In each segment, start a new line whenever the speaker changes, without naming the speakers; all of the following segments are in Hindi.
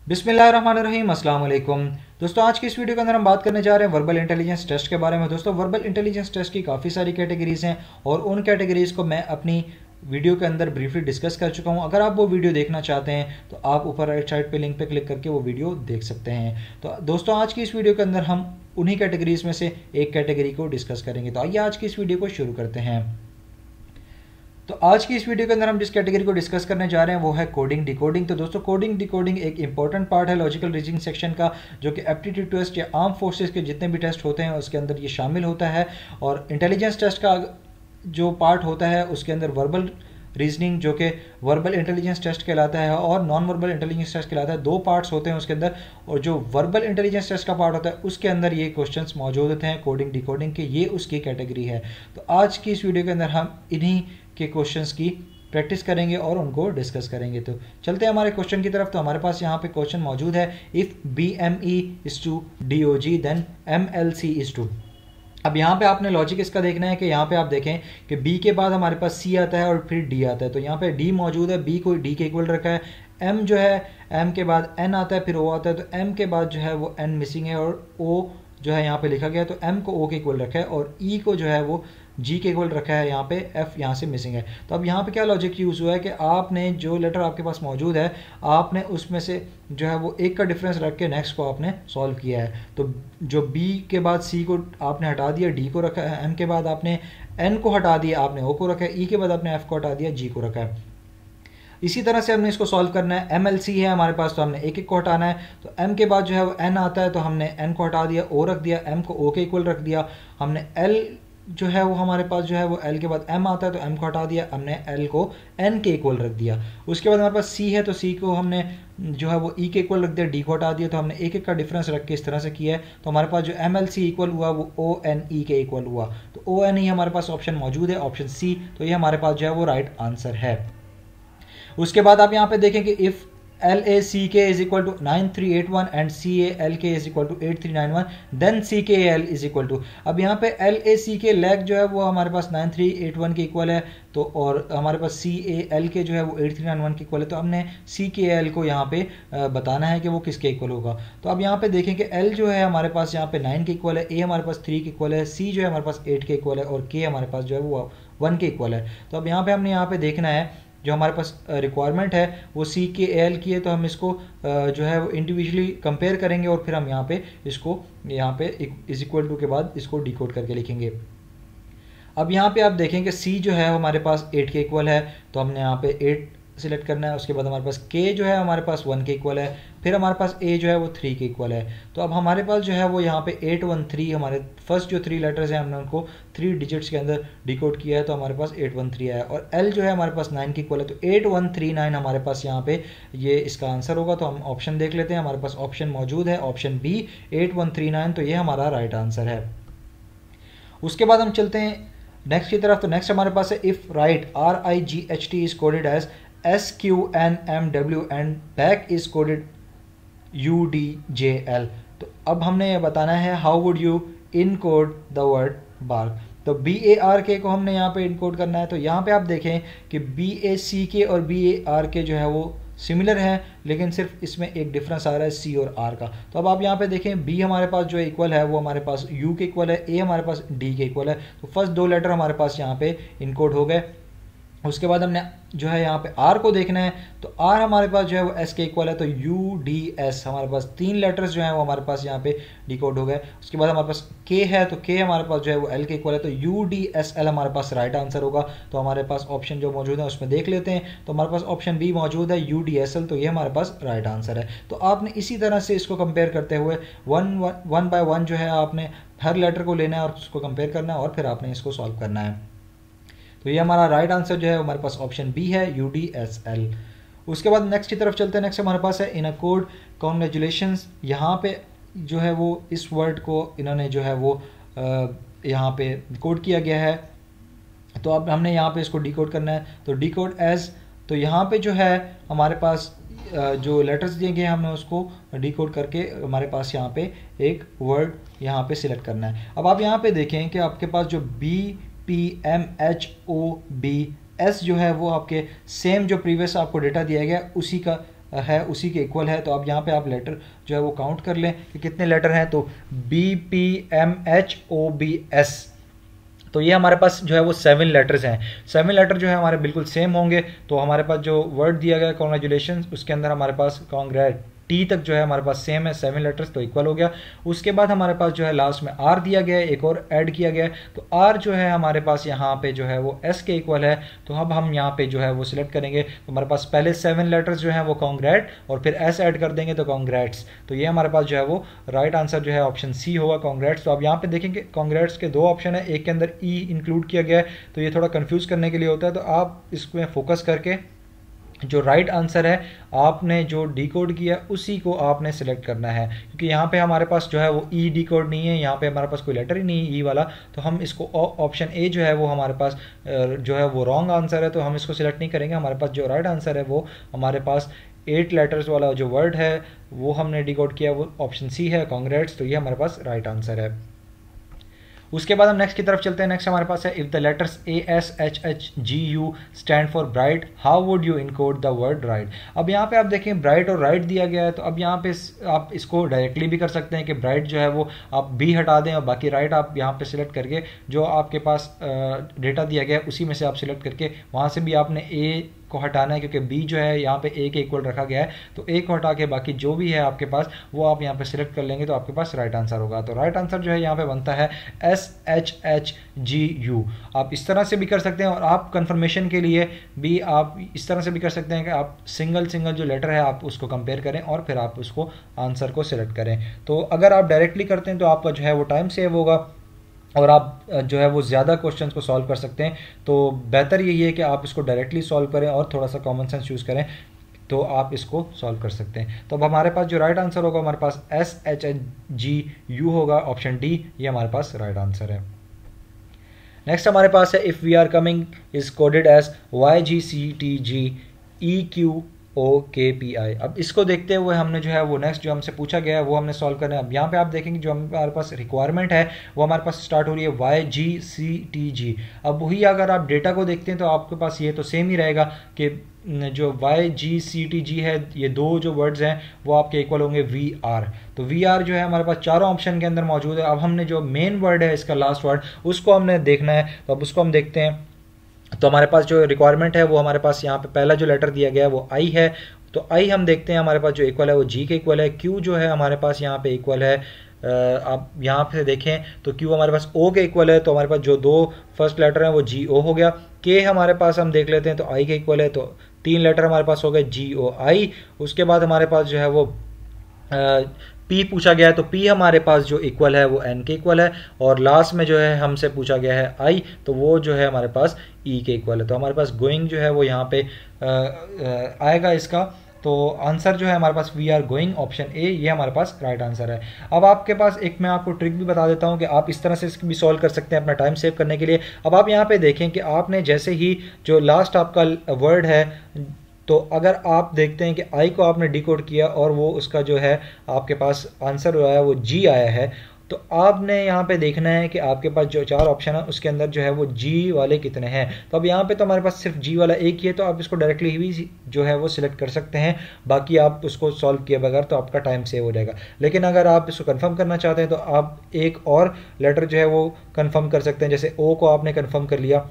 बिस्मिल्लाहिर्रहमानिर्रहीम, अस्सलाम वालेकुम। दोस्तों, आज की इस वीडियो के अंदर हम बात करने जा रहे हैं वर्बल इंटेलिजेंस टेस्ट के बारे में। दोस्तों, वर्बल इंटेलिजेंस टेस्ट की काफ़ी सारी कैटेगरीज हैं और उन कैटेगरीज को मैं अपनी वीडियो के अंदर ब्रीफली डिस्कस कर चुका हूं। अगर आप वो वीडियो देखना चाहते हैं तो आप ऊपर राइट साइड पे लिंक पे क्लिक करके वो वीडियो देख सकते हैं। तो दोस्तों, आज की इस वीडियो के अंदर हम उन्हीं कैटेगरीज में से एक कैटेगरी को डिस्कस करेंगे। तो आइए आज की इस वीडियो को शुरू करते हैं। तो आज की इस वीडियो के अंदर हम जिस कैटेगरी को डिस्कस करने जा रहे हैं वो है कोडिंग डिकोडिंग। तो दोस्तों, कोडिंग डिकोडिंग एक इंपॉर्टेंट पार्ट है लॉजिकल रीजनिंग सेक्शन का, जो कि एप्टीट्यूड टेस्ट या आर्म फोर्सेस के जितने भी टेस्ट होते हैं उसके अंदर ये शामिल होता है। और इंटेलिजेंस टेस्ट का जो पार्ट होता है उसके अंदर वर्बल रीजनिंग, जो कि वर्बल इंटेलिजेंस टेस्ट कहलाता है, और नॉन वर्बल इंटेलिजेंस टेस्ट कहलाता है। दो पार्ट्स होते हैं उसके अंदर, और जो वर्बल इंटेलिजेंस टेस्ट का पार्ट होता है उसके अंदर ये क्वेश्चंस मौजूद होते हैं कोडिंग डिकोडिंग के। ये उसकी कैटेगरी है। तो आज की इस वीडियो के अंदर हम इन्हीं के क्वेश्चंस की प्रैक्टिस करेंगे और उनको डिस्कस करेंगे। तो चलते हैं हमारे क्वेश्चन की तरफ। तो हमारे पास यहाँ पे क्वेश्चन मौजूद है, if BME is to DOG then MLC is to. अब यहाँ पे आपने लॉजिक इसका देखना है कि यहाँ पे आप देखें कि B के बाद हमारे पास C आता है और फिर D आता है। तो यहाँ पे D मौजूद है, B को D के इक्वल रखा है। M जो है, M के बाद N आता है, फिर O आता है। तो M के बाद जो है वो N मिसिंग है और O जो है यहाँ पे लिखा गया है। तो M को O के इक्वल रखा है और E को जो है वो G के इक्वल रखा है। यहाँ पे F यहाँ से मिसिंग है। तो अब यहाँ पे क्या लॉजिक यूज़ हुआ है कि आपने जो लेटर आपके पास मौजूद है आपने उसमें से जो है वो एक का डिफरेंस रख के नेक्स्ट को आपने सॉल्व किया है। तो जो B के बाद C को आपने हटा दिया, D को रखा है, M के बाद आपने N को हटा दिया, आपने O को रखा है, E के बाद आपने F को हटा दिया, G को रखा है। इसी तरह से हमने इसको सॉल्व करना है। MLC है हमारे पास, तो हमने एक एक को हटाना है। तो M के बाद जो है वो N आता है, तो हमने N को हटा दिया, O रख दिया, M को O के इक्वल रख दिया। हमने L जो है वो हमारे पास जो है वो L के बाद M आता है, तो M को हटा दिया, हमने L को N के इक्वल रख दिया। उसके बाद हमारे पास C है, तो C को हमने जो है वो E के इक्वल रख दिया, D को हटा दिया। तो हमने एक एक का डिफरेंस रख के इस तरह से किया है। तो हमारे पास जो MLC इक्वल हुआ वो ONE के इक्वल हुआ। तो ONE हमारे पास ऑप्शन मौजूद है, ऑप्शन C। तो ये हमारे पास जो है वो राइट आंसर है। उसके बाद आप यहाँ पे देखें कि if LACK is equal to 9381 and CALK is equal to 8391 then CKL is equal to. अब यहाँ पे LACK लैग जो है वो हमारे पास 9381 के इक्वल है, तो और हमारे पास CALK जो है वो 8391 के इक्वल है। तो हमने CKL को यहाँ पे बताना है कि वो किसके इक्वल होगा। तो अब यहाँ पे देखें कि L जो है हमारे पास यहाँ पे 9 के इक्वल है, A हमारे पास 3 के इक्वल है, C जो है हमारे पास 8 के इक्वल है और K हमारे पास जो है वो 1 के इक्वल है। तो अब यहाँ पे हमने यहाँ पे देखना है जो हमारे पास रिक्वायरमेंट है वो CKL की है। तो हम इसको जो है वो इंडिविजुअली कंपेयर करेंगे और फिर हम यहाँ पे इसको यहाँ पे इज इक्वल टू के बाद इसको डिकोड करके लिखेंगे। अब यहाँ पे आप देखें कि C जो है हमारे पास 8 के इक्वल है, तो हमने यहाँ पे 8 सिलेक्ट करना है। उसके बाद हमारे पास K जो है हमारे पास 1 के इक्वल है, फिर हमारे पास A जो है वो 3 के इक्वल है। तो अब हमारे पास जो है वो यहाँ पे 813 हमारे फर्स्ट जो 3 लेटर्स हैं हमने उनको 3 डिजिट्स के अंदर डिकोड किया है। तो हमारे पास 813 आया और L जो है हमारे पास 9 के इक्वल है। तो 8139 हमारे पास यहाँ पे ये इसका आंसर होगा। तो हम ऑप्शन देख लेते हैं, हमारे पास ऑप्शन मौजूद है, ऑप्शन B 8139। तो ये हमारा राइट आंसर है। उसके बाद हम चलते हैं नेक्स्ट की तरफ। तो नेक्स्ट हमारे पास है if right RIGHT is coded as SQNMW and back is coded UDJL। तो अब हमने ये बताना है how would you encode the word bark. तो BARK को हमने यहाँ पे इनकोड करना है। तो यहाँ पे आप देखें कि BACK और BARK जो है वो सिमिलर है, लेकिन सिर्फ इसमें एक डिफरेंस आ रहा है C और R का। तो अब आप यहाँ पे देखें B हमारे पास जो इक्वल है वो हमारे पास U के इक्वल है, A हमारे पास D के इक्वल है। तो फर्स्ट दो लेटर हमारे पास यहाँ पे इनकोड हो गए। उसके बाद हमने जो है यहाँ पे R को देखना है। तो R हमारे पास जो है वो S के इक्वल है। तो UDS हमारे पास 3 लेटर्स जो हैं वो हमारे पास यहाँ पे डिकोड हो गए। उसके बाद हमारे पास K है, तो K हमारे पास जो है वो L के इक्वल है। तो UDSL हमारे पास राइट आंसर होगा। तो हमारे पास ऑप्शन जो मौजूद है उसमें देख लेते हैं। तो हमारे पास ऑप्शन B मौजूद है UDSL। तो ये हमारे पास राइट आंसर है। तो आपने इसी तरह से इसको कंपेयर करते हुए वन बाय वन जो है आपने हर लेटर को लेना है और उसको कंपेयर करना है और फिर आपने इसको सॉल्व करना है। तो ये हमारा राइट आंसर जो है हमारे पास ऑप्शन B है UDSL। उसके बाद नेक्स्ट की तरफ चलते हैं। नेक्स्ट हमारे पास है इन अ कोड कॉन्ग्रेचुलेशंस। यहाँ पे जो है वो इस वर्ड को इन्होंने जो है वो यहाँ पे कोड किया गया है। तो अब हमने यहाँ पे इसको डिकोड करना है। तो डिकोड एज, तो यहाँ पे जो है हमारे पास जो लेटर्स दिए गए हैं हमने उसको डिकोड करके हमारे पास यहाँ पे एक वर्ड यहाँ पे सिलेक्ट करना है। अब आप यहाँ पे देखें कि आपके पास जो BPMHOBS जो है वो आपके सेम जो प्रीवियस आपको डेटा दिया गया उसी का है उसी के इक्वल है। तो अब यहाँ पे आप लेटर जो है वो काउंट कर लें कि कितने लेटर हैं। तो BPMHOBS, तो ये हमारे पास जो है वो 7 लेटर्स हैं। 7 लेटर जो है हमारे बिल्कुल सेम होंगे। तो हमारे पास जो वर्ड दिया गया है कॉन्ग्रेचुलेशन, उसके अंदर हमारे पास कॉन्ग्रेट टी तक जो है हमारे पास सेम है, 7 लेटर्स, तो इक्वल हो गया। उसके बाद हमारे पास जो है लास्ट में आर दिया गया है, एक और ऐड किया गया है। तो आर जो है हमारे पास यहाँ पे जो है वो एस के इक्वल है। तो अब हम यहाँ पे जो है वो सिलेक्ट करेंगे। तो हमारे पास पहले 7 लेटर्स जो है वो कॉन्ग्रेट और फिर एस ऐड कर देंगे तो कॉन्ग्रेट्स। तो ये हमारे पास जो है वो राइट आंसर जो है ऑप्शन सी होगा, कॉन्ग्रेट्स। तो अब यहाँ पे देखेंगे कॉन्ग्रेट्स के 2 ऑप्शन है, एक के अंदर ई इंक्लूड किया गया है, तो ये थोड़ा कंफ्यूज करने के लिए होता है। तो आप इसमें फोकस करके जो राइट आंसर है आपने जो डिकोड किया उसी को आपने सिलेक्ट करना है, क्योंकि यहाँ पे हमारे पास जो है वो ई डिकोड नहीं है, यहाँ पे हमारे पास कोई लेटर ही नहीं है ई वाला। तो हम इसको ऑप्शन ए जो है वो हमारे पास जो है वो रॉन्ग आंसर है, तो हम इसको सिलेक्ट नहीं करेंगे। हमारे पास जो राइट आंसर है वो हमारे पास 8 लेटर्स वाला जो वर्ड है वो हमने डिकोड किया, वो ऑप्शन सी है, कॉन्ग्रेट्स। तो ये हमारे पास राइट आंसर है। उसके बाद हम नेक्स्ट की तरफ चलते हैं। नेक्स्ट हमारे पास है if the letters ASHHGU stand for bright how would you encode the word right. अब यहाँ पे आप देखें ब्राइट और राइट दिया गया है। तो अब यहाँ पे आप इसको डायरेक्टली भी कर सकते हैं कि ब्राइट जो है वो आप बी हटा दें और बाकी राइट आप यहाँ पे सिलेक्ट करके जो आपके पास डेटा दिया गया है उसी में से आप सिलेक्ट करके वहाँ से भी आपने ए को हटाना है, क्योंकि बी जो है यहाँ पे ए के इक्वल रखा गया है। तो ए को हटा के बाकी जो भी है आपके पास वो आप यहाँ पे सिलेक्ट कर लेंगे तो आपके पास राइट आंसर होगा। तो राइट आंसर जो है यहाँ पे बनता है SHHGU। आप इस तरह से भी कर सकते हैं और आप कंफर्मेशन के लिए भी आप इस तरह से भी कर सकते हैं कि आप सिंगल जो लेटर है आप उसको कंपेयर करें और फिर आप उसको आंसर को सिलेक्ट करें। तो अगर आप डायरेक्टली करते हैं तो आपका जो है वो टाइम सेव होगा और आप जो है वो ज़्यादा क्वेश्चंस को सॉल्व कर सकते हैं। तो बेहतर यही है कि आप इसको डायरेक्टली सॉल्व करें और थोड़ा सा कॉमन सेंस यूज़ करें तो आप इसको सॉल्व कर सकते हैं। तो अब हमारे पास जो राइट आंसर होगा हमारे पास SHHGU होगा, ऑप्शन डी ये हमारे पास राइट आंसर है। नेक्स्ट हमारे पास है if we are coming is coded as YGCTGEQOKPI। अब इसको देखते हुए हमने जो है वो नेक्स्ट जो हमसे पूछा गया है वो हमने सॉल्व करना है। अब यहाँ पे आप देखेंगे जो हमारे पास रिक्वायरमेंट है वो हमारे पास स्टार्ट हो रही है YGCTG। अब वही अगर आप डेटा को देखते हैं तो आपके पास ये तो सेम ही रहेगा कि जो YGCTG है ये 2 जो वर्ड्स हैं वो आपके इक्वल होंगे VR। तो VR जो है हमारे पास चारों ऑप्शन के अंदर मौजूद है। अब हमने जो मेन वर्ड है इसका लास्ट वर्ड उसको हमने देखना है, तो अब उसको हम देखते हैं। तो हमारे पास जो रिक्वायरमेंट है वो हमारे पास यहाँ पे पहला जो लेटर दिया गया है वो आई है। तो आई हम देखते हैं हमारे पास जो इक्वल है वो जी के इक्वल है। क्यू जो है हमारे पास यहाँ पे इक्वल है, आप यहाँ पे देखें तो क्यू हमारे पास ओ के इक्वल है। तो हमारे पास जो 2 फर्स्ट लेटर हैं वो जी ओ हो गया। के हमारे पास हम देख लेते हैं तो आई के इक्वल है, तो 3 लेटर हमारे पास हो गए जी ओ आई। उसके बाद हमारे पास जो है वो पी पूछा गया है, तो पी हमारे पास जो इक्वल है वो एन के इक्वल है। और लास्ट में जो है हमसे पूछा गया है आई, तो वो जो है हमारे पास ई के इक्वल है। तो हमारे पास गोइंग जो है वो यहाँ पे आएगा इसका। तो आंसर जो है हमारे पास we are going, option A ये हमारे पास राइट आंसर है। अब आपके पास एक मैं आपको ट्रिक भी बता देता हूँ कि आप इस तरह से इसकी भी सॉल्व कर सकते हैं अपना टाइम सेव करने के लिए। अब आप यहाँ पे देखें कि आपने जैसे ही जो लास्ट आपका वर्ड है, तो अगर आप देखते हैं कि आई को आपने डिकोड किया और वो उसका जो है आपके पास आंसर आया वो जी आया है, तो आपने यहाँ पे देखना है कि आपके पास जो 4 ऑप्शन है उसके अंदर जो है वो जी वाले कितने हैं। तो अब यहाँ पे तो हमारे पास सिर्फ जी वाला एक ही है, तो आप इसको डायरेक्टली भी जो है वो सिलेक्ट कर सकते हैं, बाकी आप उसको सॉल्व किए बगैर तो आपका टाइम सेव हो जाएगा। लेकिन अगर आप इसको कंफर्म करना चाहते हैं तो आप एक और लेटर जो है वो कंफर्म कर सकते हैं। जैसे ओ को आपने कंफर्म कर लिया,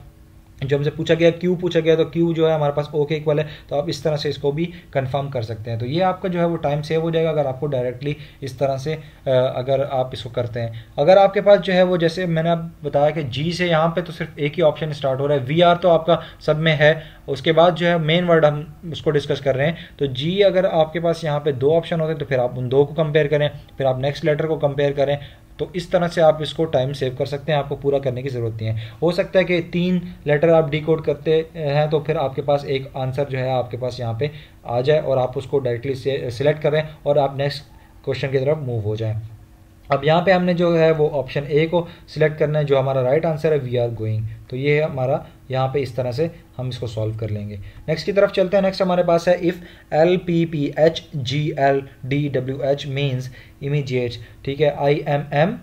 जो हमसे पूछा गया क्यू पूछा गया, तो क्यू जो है हमारे पास ओ के इक्वल है, तो आप इस तरह से इसको भी कंफर्म कर सकते हैं। तो ये आपका जो है वो टाइम सेव हो जाएगा अगर आपको डायरेक्टली इस तरह से अगर आप इसको करते हैं। अगर आपके पास जो है वो जैसे मैंने आप बताया कि जी से यहाँ पे तो सिर्फ एक ही ऑप्शन स्टार्ट हो रहा है, वी आर तो आपका सब में है, उसके बाद जो है मेन वर्ड हम उसको डिस्कस कर रहे हैं। तो जी अगर आपके पास यहाँ पे 2 ऑप्शन होते हैं तो फिर आप उन 2 को कंपेयर करें, फिर आप नेक्स्ट लेटर को कंपेयर करें। तो इस तरह से आप इसको टाइम सेव कर सकते हैं, आपको पूरा करने की ज़रूरत नहीं है। हो सकता है कि 3 लेटर आप डिकोड करते हैं तो फिर आपके पास एक आंसर जो है आपके पास यहाँ पे आ जाए और आप उसको डायरेक्टली सिलेक्ट करें और आप नेक्स्ट क्वेश्चन की तरफ मूव हो जाएं। अब यहाँ पे हमने जो है वो ऑप्शन ए को सिलेक्ट करना है, जो हमारा राइट आंसर है वी आर गोइंग। तो ये है हमारा यहाँ पे इस तरह से हम इसको सॉल्व कर लेंगे। नेक्स्ट की तरफ चलते हैं। नेक्स्ट हमारे पास है इफ़ LPPHGLDWH मीन्स इमीडिएट, ठीक है, IMMEDIATE,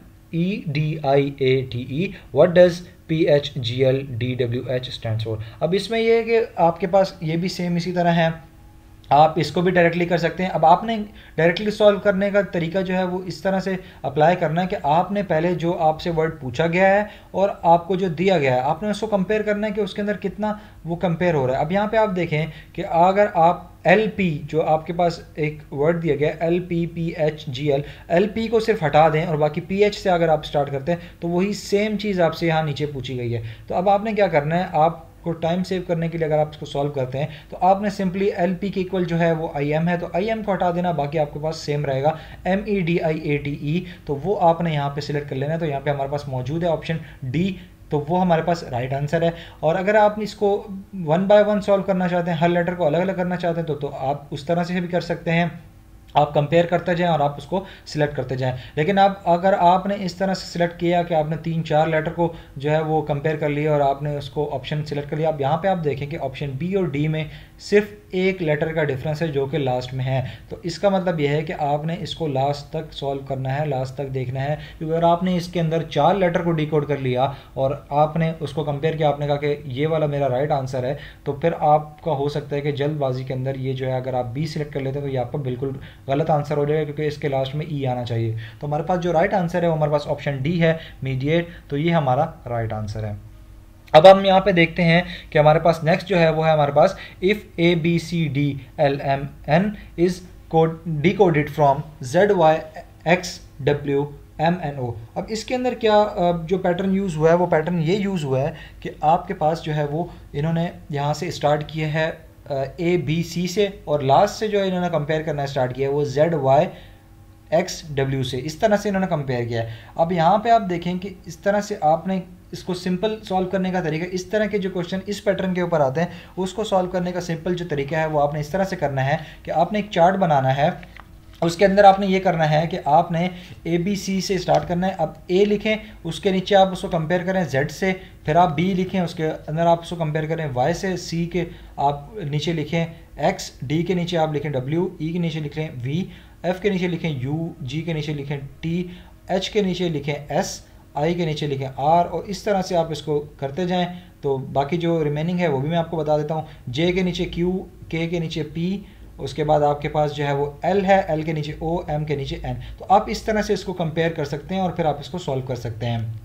what does PHGLDWH stands for. अब इसमें ये है कि आपके पास ये भी सेम इसी तरह है आप इसको भी डायरेक्टली कर सकते हैं। अब आपने डायरेक्टली सॉल्व करने का तरीका जो है वो इस तरह से अप्लाई करना है कि आपने पहले जो आपसे वर्ड पूछा गया है और आपको जो दिया गया है आपने उसको कंपेयर करना है कि उसके अंदर कितना वो कंपेयर हो रहा है। अब यहाँ पे आप देखें कि अगर आप LP जो आपके पास एक वर्ड दिया गया है LPPHGL, LP को सिर्फ हटा दें और बाकी PH से अगर आप स्टार्ट करते हैं तो वही सेम चीज़ आपसे यहाँ नीचे पूछी गई है। तो अब आपने क्या करना है, आप को टाइम सेव करने के लिए अगर आप इसको सॉल्व करते हैं तो आपने सिंपली LP के इक्वल जो है वो IM है तो IM को हटा देना, बाकी आपके पास सेम रहेगा MEDIATE, तो वो आपने यहाँ पे सिलेक्ट कर लेना है। तो यहाँ पे हमारे पास मौजूद है ऑप्शन D, तो वो हमारे पास राइट आंसर है। और अगर आप इसको 1 बाय 1 सॉल्व करना चाहते हैं, हर लेटर को अलग अलग करना चाहते हैं तो आप उस तरह से भी कर सकते हैं, आप कंपेयर करते जाएं और आप उसको सिलेक्ट करते जाएं। लेकिन आप अगर आपने इस तरह से सिलेक्ट किया कि आपने 3-4 लेटर को जो है वो कंपेयर कर लिया और आपने उसको ऑप्शन सिलेक्ट कर लिया, अब यहाँ पे आप देखें कि ऑप्शन बी और डी में सिर्फ एक लेटर का डिफरेंस है जो कि लास्ट में है। तो इसका मतलब यह है कि आपने इसको लास्ट तक सॉल्व करना है, लास्ट तक देखना है, क्योंकि अगर आपने इसके अंदर 4 लेटर को डिकोड कर लिया और आपने उसको कंपेयर किया, आपने कहा कि ये वाला मेरा राइट आंसर है, तो फिर आपका हो सकता है कि जल्दबाजी के अंदर ये जो है अगर आप बी सिलेक्ट कर लेते हैं तो ये आपका बिल्कुल गलत आंसर हो जाएगा, क्योंकि इसके लास्ट में ई आना चाहिए। तो हमारे पास जो राइट आंसर है वो हमारे पास ऑप्शन डी है, मीडिएट, तो ये हमारा राइट आंसर है। अब हम यहाँ पे देखते हैं कि हमारे पास नेक्स्ट जो है वो है हमारे पास if ABCDLMN is decoded from ZYXWMNO। अब इसके अंदर क्या जो पैटर्न यूज़ हुआ है वो पैटर्न ये यूज़ हुआ है कि आपके पास जो है वो इन्होंने यहाँ से स्टार्ट किया है ABC से और लास्ट से जो है इन्होंने कंपेयर करना स्टार्ट किया है वो ZYXW से, इस तरह से इन्होंने कंपेयर किया है। अब यहाँ पे आप देखें कि इस तरह से आपने इसको सिंपल सॉल्व करने का तरीका, इस तरह के जो क्वेश्चन इस पैटर्न के ऊपर आते हैं उसको सॉल्व करने का सिंपल जो तरीका है वो आपने इस तरह से करना है कि आपने एक चार्ट बनाना है, उसके अंदर आपने ये करना है कि आपने ABC से स्टार्ट करना है। अब A लिखें, उसके नीचे आप उसको कंपेयर करें Z से, फिर आप B लिखें, उसके अंदर आप उसको कंपेयर करें Y से, C के आप नीचे लिखें X, D के नीचे आप लिखें W, E के नीचे लिखें V, F के नीचे लिखें U, G के नीचे लिखें T, H के नीचे लिखें S, I के नीचे लिखें R, और इस तरह से आप इसको करते जाएं। तो बाकी जो रिमेनिंग है वो भी मैं आपको बता देता हूँ। J के नीचे Q, K के नीचे P, उसके बाद आपके पास जो है वो L है, L के नीचे O, M के नीचे N। तो आप इस तरह से इसको कंपेयर कर सकते हैं और फिर आप इसको सॉल्व कर सकते हैं।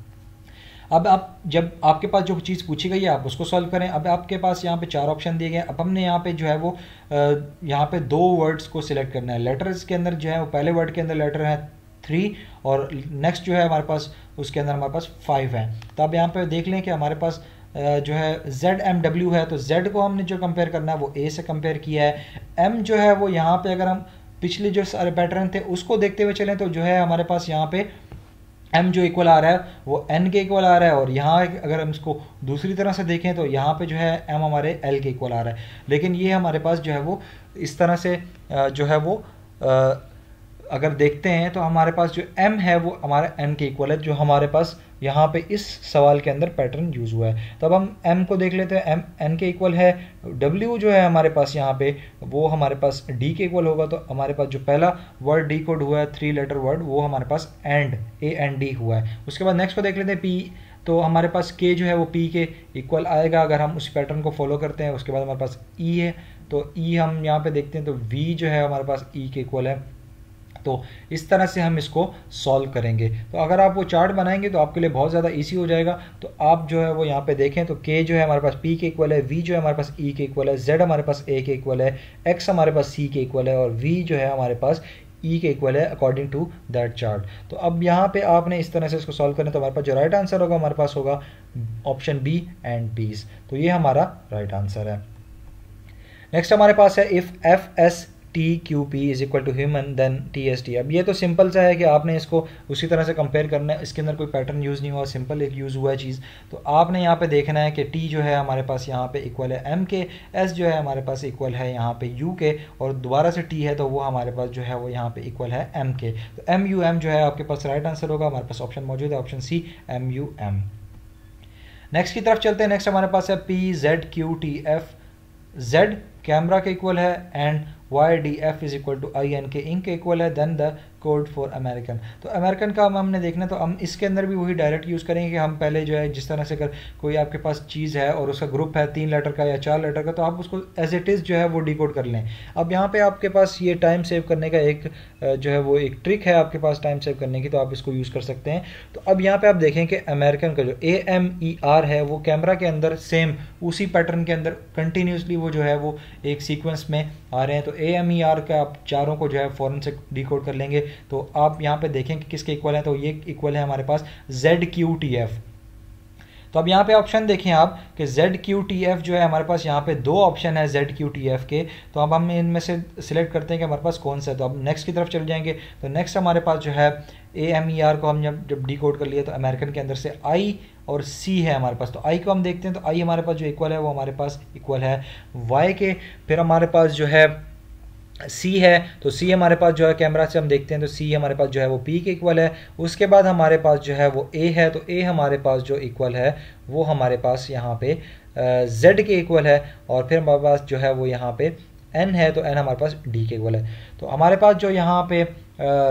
अब आप जब आपके पास जो चीज़ पूछी गई है आप उसको सॉल्व करें। अब आपके पास यहाँ पे 4 ऑप्शन दिए गए। अब हमने यहाँ पे जो है वो यहाँ पे 2 वर्ड्स को सिलेक्ट करना है। लेटर्स के अंदर जो है वो पहले वर्ड के अंदर लेटर है 3 और नेक्स्ट जो है हमारे पास उसके अंदर हमारे पास 5 है। तो अब यहाँ पे देख लें कि हमारे पास जो है ZMW है, तो Z को हमने जो कंपेयर करना है वो A से कंपेयर किया है। M जो है वो यहाँ पे अगर हम पिछले जो सारे पैटर्न थे उसको देखते हुए चलें तो जो है हमारे पास यहाँ पे M जो इक्वल आ रहा है वो N के इक्वल आ रहा है, और यहाँ अगर हम इसको दूसरी तरह से देखें तो यहाँ पे जो है M हमारे L के इक्वल आ रहा है। लेकिन ये हमारे पास जो है वो इस तरह से जो है वो अगर देखते हैं तो हमारे पास जो M है वो हमारे N के इक्वल है, जो हमारे पास यहाँ पे इस सवाल के अंदर पैटर्न यूज़ हुआ है। तो अब हम M को देख लेते हैं, M N के इक्वल है। W जो है हमारे पास यहाँ पे वो हमारे पास D के इक्वल होगा, तो हमारे पास जो पहला वर्ड डी कोड हुआ है 3 लेटर वर्ड वो हमारे पास AND हुआ है। उसके बाद नेक्स्ट को देख लेते हैं P, तो हमारे पास K जो है वो P के इक्वल आएगा अगर हम उस पैटर्न को फॉलो करते हैं। उसके बाद हमारे पास E है, तो E हम यहाँ पे देखते हैं तो V जो है हमारे पास E के इक्वल है। तो इस तरह से हम इसको सॉल्व करेंगे। तो अगर आप वो चार्ट बनाएंगे तो आपके लिए बहुत ज़्यादा इजी हो जाएगा। तो आप जो है वो यहाँ पे देखें तो K जो है हमारे पास P के इक्वल है, V जो है हमारे पास E के इक्वल है, Z हमारे पास A के इक्वल है, X हमारे पास C के इक्वल है और V जो है हमारे पास E के इक्वल है अकॉर्डिंग टू दैट चार्ट। तो अब यहाँ पे आपने इस तरह से इसको सॉल्व करना, तो हमारे पास जो राइट आंसर होगा हमारे पास होगा ऑप्शन B एंड पीस। तो ये हमारा राइट आंसर है। नेक्स्ट हमारे पास है if FSTQP is equal to human then TST। अब ये तो सिंपल सा है कि आपने इसको उसी तरह से कंपेयर करना है, इसके अंदर कोई पैटर्न यूज़ नहीं हुआ, सिंपल एक यूज़ हुआ है चीज़। तो आपने यहाँ पे देखना है कि T जो है हमारे पास यहाँ पे इक्वल है M के, S जो है हमारे पास इक्वल है यहाँ पे U के, और दोबारा से T है तो वो हमारे पास जो है वो यहाँ पे इक्वल है M के। तो MUM जो है आपके पास राइट आंसर होगा। हमारे पास ऑप्शन मौजूद है ऑप्शन C MUM। नेक्स्ट की तरफ चलते हैं। नेक्स्ट हमारे पास है PZQTF Z कैमरा के इक्वल है and YDF is equal to IN के इंक के इक्वल है, then the code for American. तो अमेरिकन का हमने देखना, तो हम इसके अंदर भी वही डायरेक्ट यूज़ करेंगे कि हम पहले जो है जिस तरह से अगर कोई आपके पास चीज़ है और उसका ग्रुप है 3 लेटर का या 4 लेटर का, तो आप उसको एज इट इज़ जो है वो डिकोड कर लें। अब यहाँ पे आपके पास ये टाइम सेव करने का एक जो है वो एक ट्रिक है आपके पास टाइम सेव करने की, तो आप इसको यूज़ कर सकते हैं। तो अब यहाँ पे आप देखें कि अमेरिकन का जो AMER है वो कैमरा के अंदर सेम उसी पैटर्न के अंदर कंटिन्यूसली वो जो है वो एक सीक्वेंस में आ रहे हैं। तो AMER का आप चारों को जो है फ़ौरन से डिकोड कर लेंगे। तो आप यहाँ पे देखें कि किसके इक्वल है, तो ये इक्वल है हमारे पास ZQTF। तो अब यहाँ पे ऑप्शन देखें आप कि ZQTF जो है हमारे पास यहाँ पे 2 ऑप्शन है ZQTF के। तो अब हम इनमें से सिलेक्ट करते हैं कि हमारे पास कौन सा है। तो अब नेक्स्ट की तरफ चले जाएंगे। तो नेक्स्ट हमारे पास जो है AMER को हम जब डिकोड कर लिए तो अमेरिकन के अंदर से I और C है हमारे पास। तो I को हम देखते हैं, तो I हमारे पास जो इक्वल है वो हमारे पास इक्वल है Y के। फिर हमारे पास जो है C है, तो C हमारे पास जो है कैमरा से हम देखते हैं तो C हमारे पास जो है वो P के इक्वल है। उसके बाद हमारे पास जो है वो A है, तो A हमारे पास जो इक्वल है वो हमारे पास यहाँ पे Z के इक्वल है। और फिर हमारे पास जो है वो यहाँ पे N है, तो N हमारे पास D के इक्वल है। तो हमारे पास जो यहाँ पे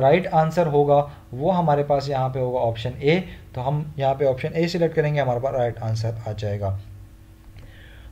राइट आंसर होगा वो हमारे पास यहाँ पे होगा ऑप्शन A। तो हम यहाँ पे ऑप्शन A सिलेक्ट करेंगे, हमारे पास राइट आंसर आ जाएगा।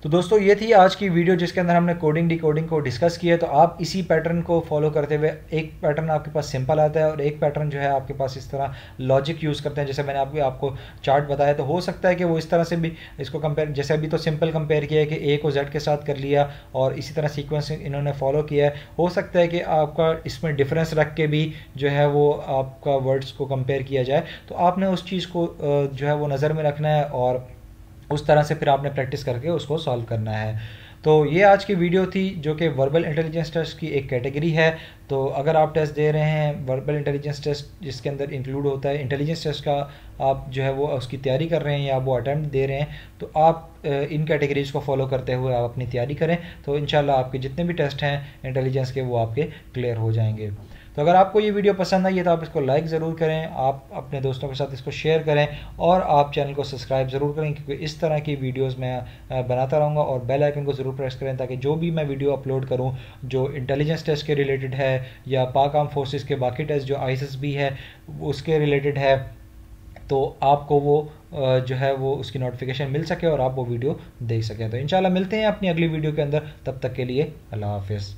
तो दोस्तों ये थी आज की वीडियो जिसके अंदर हमने कोडिंग डिकोडिंग को डिस्कस किया। तो आप इसी पैटर्न को फॉलो करते हुए, एक पैटर्न आपके पास सिंपल आता है और एक पैटर्न जो है आपके पास इस तरह लॉजिक यूज़ करते हैं। जैसे मैंने आपको चार्ट बताया, तो हो सकता है कि वो इस तरह से भी इसको कंपेयर, जैसे अभी तो सिंपल कंपेयर किया है कि A को Z के साथ कर लिया और इसी तरह सीक्वेंस इन्होंने फॉलो किया है। हो सकता है कि आपका इसमें डिफरेंस रख के भी जो है वो आपका वर्ड्स को कंपेयर किया जाए। तो आपने उस चीज़ को जो है वो नज़र में रखना है और उस तरह से फिर आपने प्रैक्टिस करके उसको सॉल्व करना है। तो ये आज की वीडियो थी जो कि वर्बल इंटेलिजेंस टेस्ट की एक कैटेगरी है। तो अगर आप टेस्ट दे रहे हैं वर्बल इंटेलिजेंस टेस्ट जिसके अंदर इंक्लूड होता है इंटेलिजेंस टेस्ट का, आप जो है वो उसकी तैयारी कर रहे हैं या वो अटैम्प्ट दे रहे हैं, तो आप इन कैटेगरीज को फॉलो करते हुए आप अपनी तैयारी करें। तो इंशाल्लाह आपके जितने भी टेस्ट हैं इंटेलिजेंस के वो आपके क्लियर हो जाएंगे। तो अगर आपको ये वीडियो पसंद आई है तो आप इसको लाइक ज़रूर करें, आप अपने दोस्तों के साथ इसको शेयर करें और आप चैनल को सब्सक्राइब ज़रूर करें, क्योंकि इस तरह की वीडियोस मैं बनाता रहूँगा। और बेल आइकन को ज़रूर प्रेस करें ताकि जो भी मैं वीडियो अपलोड करूँ जो इंटेलिजेंस टेस्ट के रिलेटेड है या पाक आर्म फोर्सेस के बाकी टेस्ट जो ISSB है उसके रिलेटेड है, तो आपको वो जो है वो उसकी नोटिफिकेशन मिल सके और आप वो वीडियो देख सकें। तो इंशाल्लाह मिलते हैं अपनी अगली वीडियो के अंदर, तब तक के लिए अल्लाह हाफिज़।